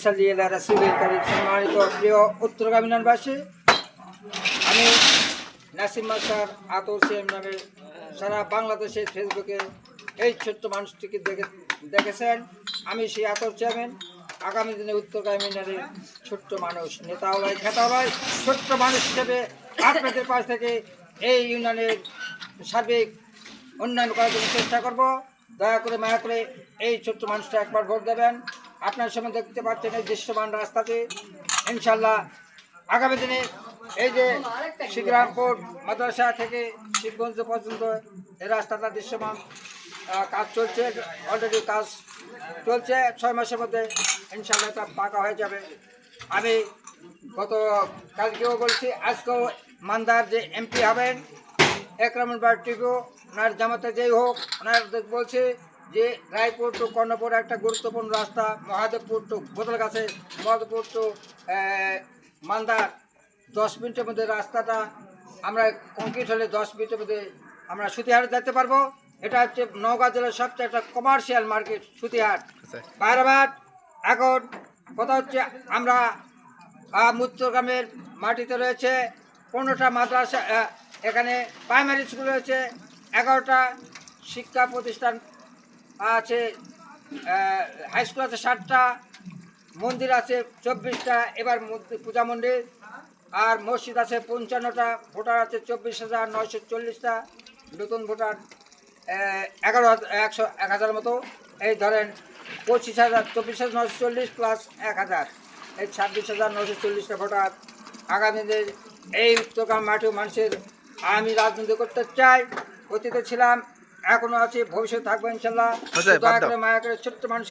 সম্মানিত প্রিয় উত্তরগামীবাসী, আমি নাসিম মাস্টার আতর সিএম নামে সারা বাংলাদেশের ফেসবুকে এই ছোট্ট মানুষটিকে দেখেছেন। আমি সেই আতর চেয়ারম্যান। আগামী দিনে উত্তরগামী ইউনিয়নের ছোট্ট মানুষ, নেতা হলাই খেতা হলাই ছোট্ট মানুষ হিসেবে আপনাদের পাশ থেকে এই ইউনিয়নের সার্বিক উন্নয়ন করার জন্য চেষ্টা করব। দয়া করে মায়া করে এই ছোট্ট মানুষটা একবার ভোট দেবেন। আপনার সামনে দেখতে পাচ্ছেন এই দৃশ্যমান রাস্তাতে ইনশাল্লাহ আগামী দিনে এই যে শিবরামপুর মাদ্রাসা থেকে শিবগঞ্জ পর্যন্ত এই রাস্তাটা দৃশ্যমান কাজ চলছে, অলরেডি কাজ চলছে। 6 মাসের মধ্যে ইনশাল্লাহ এটা পাকা হয়ে যাবে। আমি গত কালকেও বলছি, আজকেও মান্দার যে এমপি হবেন একরামুল বাড় টিপু, ওনার জামাতে যেই হোক, ওনার বলছে যে রায়পুর টু কর্ণপুর একটা গুরুত্বপূর্ণ রাস্তা, মহাদেবপুর টু বোতলগাছে, মহাদেবপুর টু মান্দার 10 মিনিটের মধ্যে রাস্তাটা আমরা কমপ্লিট হলে 10 মিনিটের মধ্যে আমরা সুতিহাট যেতে পারবো। এটা হচ্ছে নওগাঁ জেলার সবচেয়ে একটা কমার্শিয়াল মার্কেট সুতিহাট। বাইরাবাদ এখন কথা হচ্ছে আমরা উত্তরগ্রামের মাটিতে রয়েছে 15টা মাদ্রাসা, এখানে প্রাইমারি স্কুল রয়েছে 11টা, শিক্ষা প্রতিষ্ঠান আছে, হাই স্কুল আছে 7টা, মন্দির আছে 24টা, এবার পূজা মন্দির, আর মসজিদ আছে 55টা, ভোটার আছে 24,940টা, নতুন ভোটার 1000 মতো। এই ধরেন 24,940 প্লাস 1000, এই 26,940টা ভোটার। আগামী দিন এই উত্তরগ্রাম মাটি মানুষের আমি রাজনীতি করতে চাই, অতীতে ছিলাম, এখনো আছি, ভবিষ্যতে থাকবো ইনশাল্লাহ। দয়া করে মায়া করে ছোট্ট মানুষ